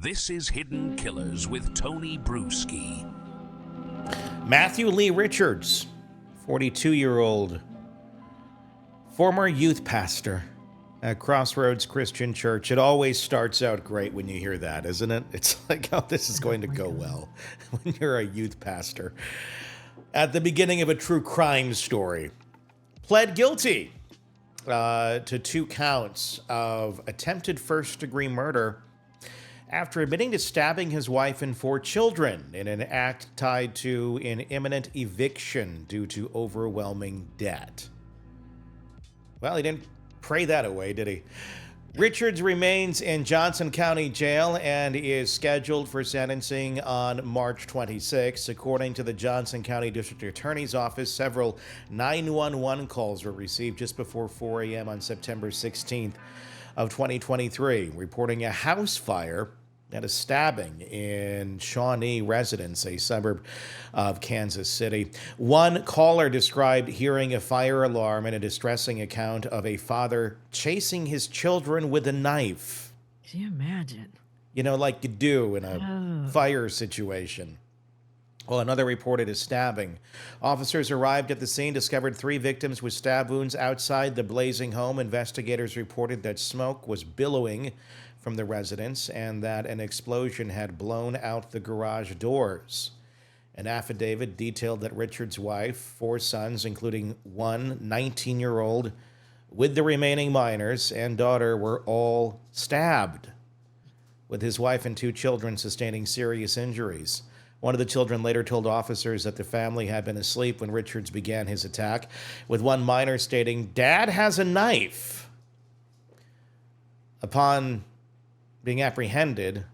This is Hidden Killers with Tony Brewski. Matthew Lee Richards, 42-year-old former youth pastor at Crossroads Christian Church. It always starts out great when you hear that, isn't it? It's like, oh, this is going to go well when you're a youth pastor. At the beginning of a true crime story, pled guilty to 2 counts of attempted first-degree murder after admitting to stabbing his wife and 4 children in an act tied to an imminent eviction due to overwhelming debt. Well, he didn't pray that away, did he? Richards remains in Johnson County Jail and is scheduled for sentencing on March 26. According to the Johnson County District Attorney's Office, several 911 calls were received just before 4 a.m. on September 16th of 2023, reporting a house fire and a stabbing in Shawnee residence, a suburb of Kansas City. One caller described hearing a fire alarm and a distressing account of a father chasing his children with a knife. Can you imagine? You know, like you do in a fire situation. Well, another reported a stabbing. Officers arrived at the scene, discovered 3 victims with stab wounds outside the blazing home. Investigators reported that smoke was billowing from the residence and that an explosion had blown out the garage doors. An affidavit detailed that Richard's wife, 4 sons, including one 19-year-old, with the remaining minors and daughter, were all stabbed, with his wife and 2 children sustaining serious injuries. One of the children later told officers that the family had been asleep when Richards began his attack, with one minor stating, "Dad has a knife." Upon being apprehended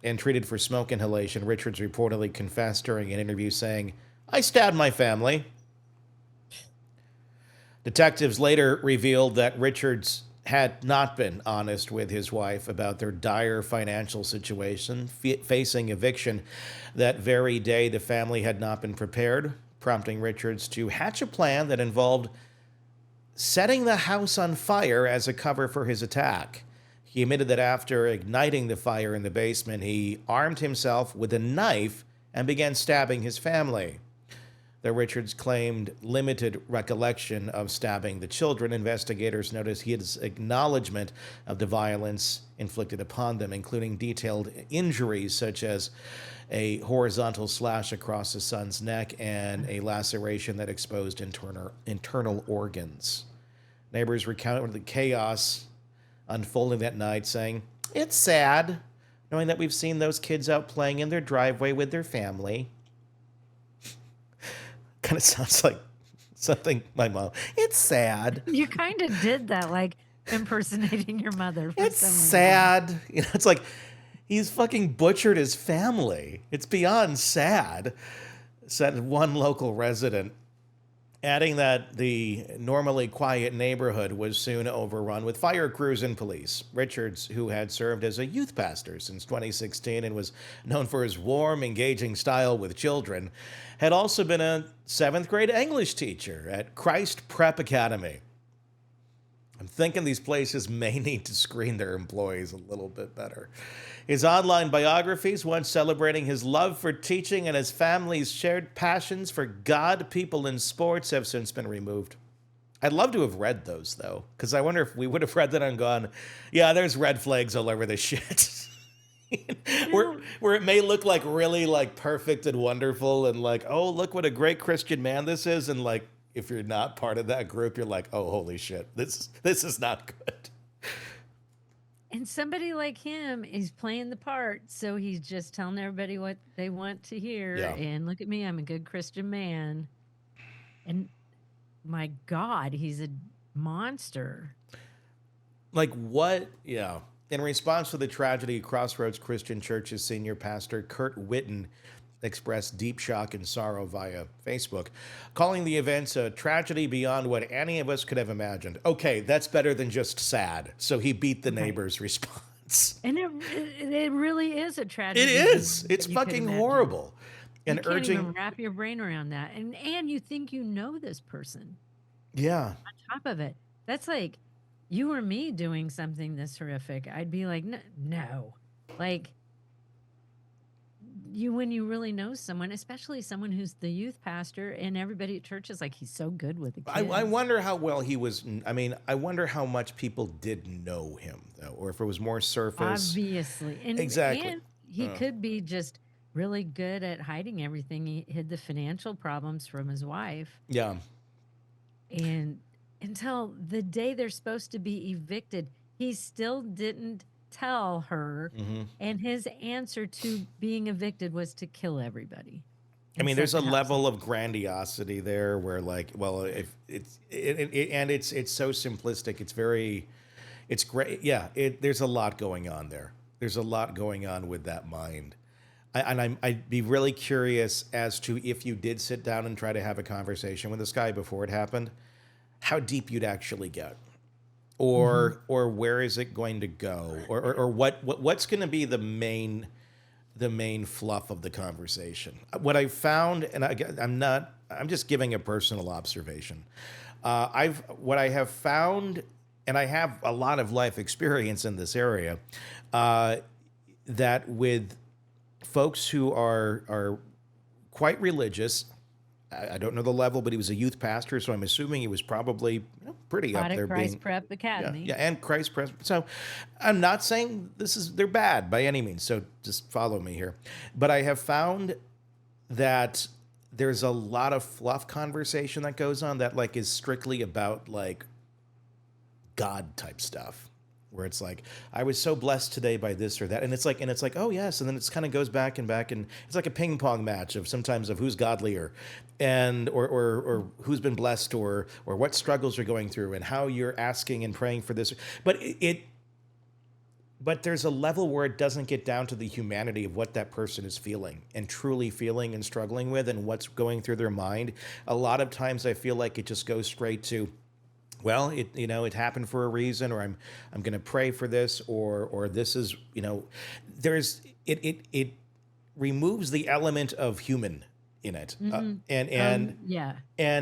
and treated for smoke inhalation, Richards reportedly confessed during an interview saying, "I stabbed my family." Detectives later revealed that Richards had not been honest with his wife about their dire financial situation, facing eviction that very day. The family had not been prepared, prompting Richards to hatch a plan that involved setting the house on fire as a cover for his attack. He admitted that after igniting the fire in the basement, he armed himself with a knife and began stabbing his family. Though Richards claimed limited recollection of stabbing the children, investigators noticed his acknowledgement of the violence inflicted upon them, including detailed injuries such as a horizontal slash across the son's neck and a laceration that exposed internal organs. Neighbors recounted the chaos unfolding that night, saying, "It's sad, knowing that we've seen those kids out playing in their driveway with their family." Kind of sounds like something my mom. It's sad. You kind of did that, like impersonating your mother. It's sad. You know, it's like he's fucking butchered his family. It's beyond sad, said one local resident, adding that the normally quiet neighborhood was soon overrun with fire crews and police. Richards, who had served as a youth pastor since 2016 and was known for his warm, engaging style with children, had also been a 7th grade English teacher at Christ Prep Academy. I'm thinking these places may need to screen their employees a little bit better. His online biographies, once celebrating his love for teaching and his family's shared passions for God, people, and sports, have since been removed. I'd love to have read those, though, because I wonder if we would have read that and gone, yeah, there's red flags all over this shit. where it may look like really like perfect and wonderful and like, oh, look what a great Christian man this is. And like, if you're not part of that group, you're like, oh, holy shit, this is not good. And somebody like him is playing the part, so he's just telling everybody what they want to hear. Yeah. And look at me, I'm a good Christian man. And my God, he's a monster. Like what? Yeah. In response to the tragedy, Crossroads Christian Church's senior pastor, Kurt Witten, expressed deep shock and sorrow via Facebook, calling the events a tragedy beyond what any of us could have imagined. Okay, that's better than just sad. So he beat the neighbor's response. And it really is a tragedy. It is. It's fucking horrible. And you can't even wrap your brain around that. And you think you know this person. Yeah. On top of it, that's like you or me doing something this horrific. I'd be like, no. Like, when you really know someone, especially someone who's the youth pastor, and everybody at church is like, he's so good with the kids. I wonder how well he was. I mean, I wonder how much people did know him, though, or if it was more surface. Obviously. Exactly. And he could be just really good at hiding everything. He hid the financial problems from his wife. Yeah. And until the day they're supposed to be evicted, he still didn't tell her. And his answer to being evicted was to kill everybody. I mean, there's a set the house level of grandiosity there where, like, well, if it's so simplistic, it's great. Yeah, there's a lot going on there. There's a lot going on with that mind. I'd be really curious as to if you did sit down and try to have a conversation with this guy before it happened, how deep you'd actually get, or where is it going to go, or what's going to be the main fluff of the conversation. What I found, and I'm just giving a personal observation. What I have found, and I have a lot of life experience in this area, that with folks who are quite religious, I don't know the level, but he was a youth pastor, so I'm assuming he was probably pretty up there. Christ Prep Academy. Yeah, and Christ Prep. So I'm not saying they're bad by any means, so just follow me here. But I have found that there's a lot of fluff conversation that goes on that like is strictly about like God type stuff. Where it's like, I was so blessed today by this or that. And it's like, oh yes. And then it's kind of goes back and it's like a ping pong match of sometimes of who's godlier and, or who's been blessed or what struggles you're going through and how you're asking and praying for this. But but there's a level where it doesn't get down to the humanity of what that person is feeling and truly feeling and struggling with and what's going through their mind. A lot of times I feel like it just goes straight to, well, it happened for a reason, or I'm going to pray for this, or this is, there's it removes the element of human in it, and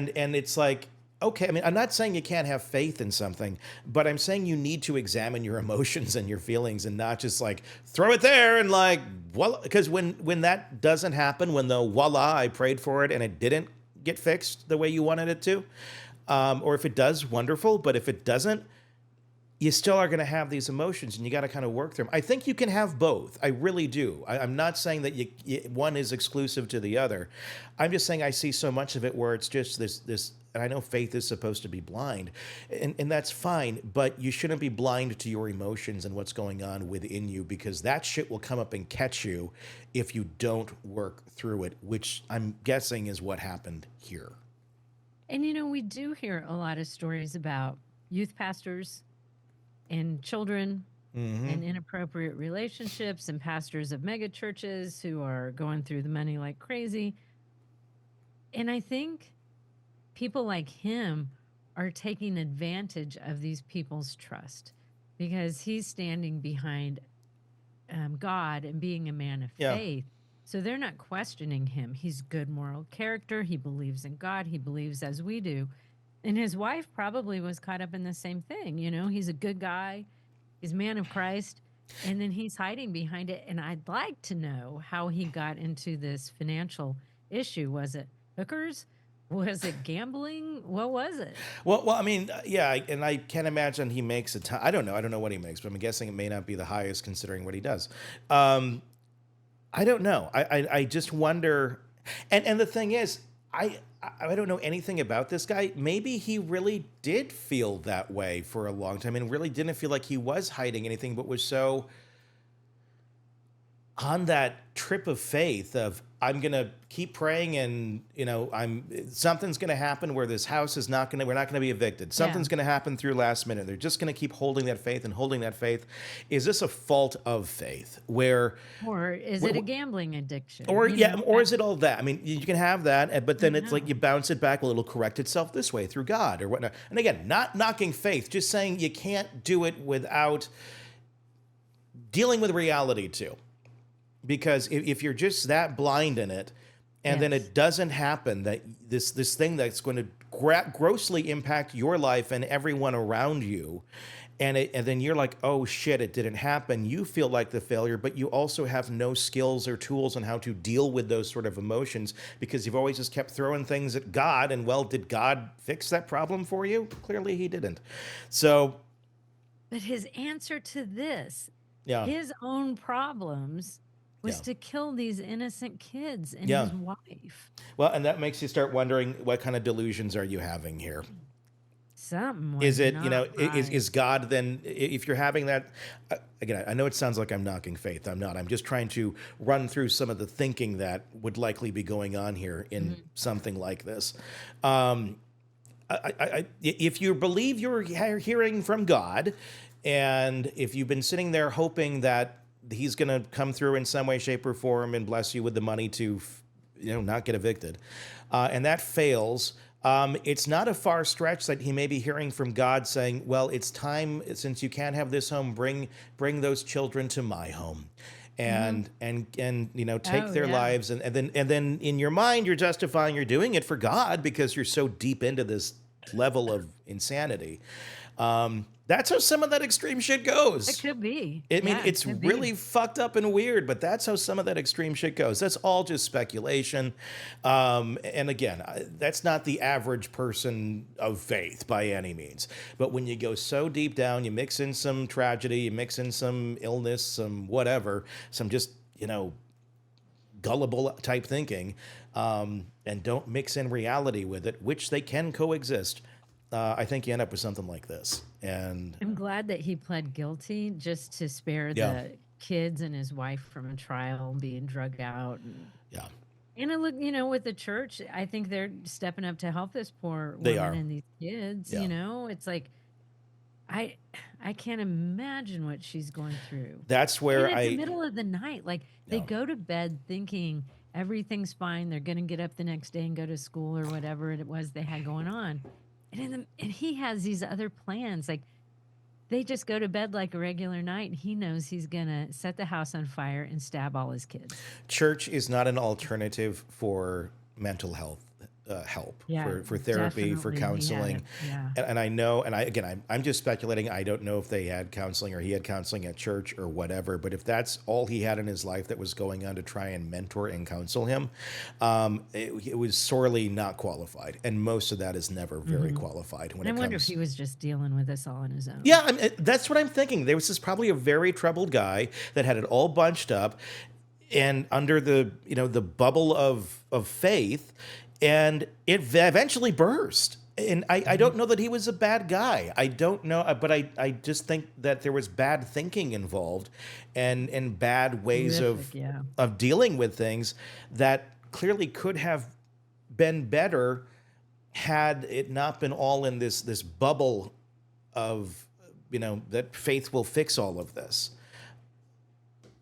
it's like, okay, I mean, I'm not saying you can't have faith in something, but I'm saying you need to examine your emotions and your feelings and not just like throw it there and like, well, because when that doesn't happen, when the voila, I prayed for it and it didn't get fixed the way you wanted it to. Or if it does, wonderful. But if it doesn't, you still are going to have these emotions, and you got to kind of work through them. I think you can have both. I really do. I'm not saying that one is exclusive to the other. I'm just saying I see so much of it where it's just this. And I know faith is supposed to be blind, and that's fine. But you shouldn't be blind to your emotions and what's going on within you, because that shit will come up and catch you if you don't work through it, which I'm guessing is what happened here. And, we do hear a lot of stories about youth pastors and children and inappropriate relationships and pastors of mega churches who are going through the money like crazy. And I think people like him are taking advantage of these people's trust because he's standing behind God and being a man of faith. So they're not questioning him. He's good moral character. He believes in God. He believes as we do. And his wife probably was caught up in the same thing. He's a good guy. He's a man of Christ. And then he's hiding behind it. And I'd like to know how he got into this financial issue. Was it hookers? Was it gambling? What was it? Well, I mean, yeah, and I can't imagine he makes a ton. I don't know what he makes, but I'm guessing it may not be the highest considering what he does. I don't know. I just wonder. And the thing is, I don't know anything about this guy. Maybe he really did feel that way for a long time and really didn't feel like he was hiding anything, but was so on that trip of faith of, I'm going to keep praying and, something's going to happen where this house is we're not going to be evicted. Something's going to happen through last minute. They're just going to keep holding that faith and holding that faith. Is this a fault of faith or is it a gambling addiction? Or is it all that? I mean, you can have that, but then it's like you bounce it back. Well, it'll correct itself this way through God or whatnot. And again, not knocking faith, just saying you can't do it without dealing with reality too. Because if you're just that blind in it, and then it doesn't happen, that this thing that's going to grossly impact your life and everyone around you, and then you're like, oh shit, it didn't happen. You feel like the failure, but you also have no skills or tools on how to deal with those sort of emotions because you've always just kept throwing things at God. And well, did God fix that problem for you? Clearly he didn't. So, But his answer to this, yeah, his own problems, was yeah, to kill these innocent kids and yeah. his wife. Well, and that makes you start wondering, what kind of delusions are you having here? Something Is was it, not right. is God then, if you're having that, again, I know it sounds like I'm knocking faith. I'm not. I'm just trying to run through some of the thinking that would likely be going on here in something like this. If you believe you're hearing from God, and if you've been sitting there hoping that he's going to come through in some way, shape, or form and bless you with the money to, not get evicted, and that fails, it's not a far stretch that he may be hearing from God saying, well, it's time, since you can't have this home, bring those children to my home. And take Oh, their yeah. lives, and then in your mind you're justifying you're doing it for God because you're so deep into this level of insanity. That's how some of that extreme shit goes. It could be. I mean, Yeah, it it's could be. really fucked up and weird, but that's how some of that extreme shit goes. That's all just speculation. And again, that's not the average person of faith by any means. But when you go so deep down, you mix in some tragedy, you mix in some illness, some whatever, some just, gullible type thinking, and don't mix in reality with it, which they can coexist. I think you end up with something like this. And I'm glad that he pled guilty just to spare yeah, the kids and his wife from a trial being drug out. yeah, And I look, with the church, I think they're stepping up to help this poor they woman are. and these kids. Yeah. It's like I can't imagine what she's going through. That's And where it's the middle of the night. Like they yeah. go to bed thinking everything's fine. They're going to get up the next day and go to school or whatever it was they had going on. And he has these other plans. Like they just go to bed like a regular night, and he knows he's going to set the house on fire and stab all his kids. Church is not an alternative for mental health help, Yeah, for therapy, for definitely. counseling. Yeah. And I know, and I'm just speculating. I don't know if they had counseling or he had counseling at church or whatever, but if that's all he had in his life that was going on to try and mentor and counsel him, it was sorely not qualified. And most of that is never very qualified when And I it wonder if comes. he was just dealing with this all on his own. Yeah, that's what I'm thinking. There was this probably a very troubled guy that had it all bunched up and under the, the bubble of faith, and it eventually burst. And I don't know that he was a bad guy. I don't know, but I just think that there was bad thinking involved and bad ways Horrific, yeah. of dealing with things that clearly could have been better had it not been all in this bubble of, that faith will fix all of this.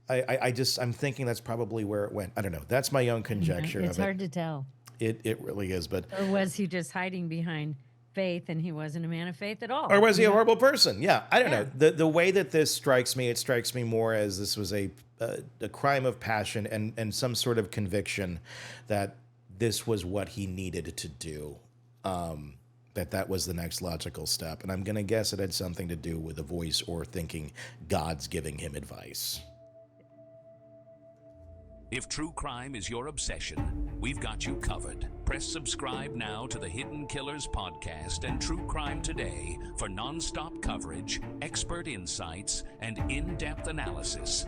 I'm thinking that's probably where it went. I don't know. That's my own conjecture It's of it. hard to tell. It really is, but Or was he just hiding behind faith and he wasn't a man of faith at all? or was he a horrible person? Yeah, I don't Yeah. know. The way that this strikes me, it strikes me more as this was a crime of passion and some sort of conviction that this was what he needed to do. That was the next logical step, and I'm gonna guess it had something to do with a voice or thinking God's giving him advice. If true crime is your obsession, we've got you covered. Press subscribe now to the Hidden Killers podcast and True Crime Today for non-stop coverage, expert insights, and in-depth analysis.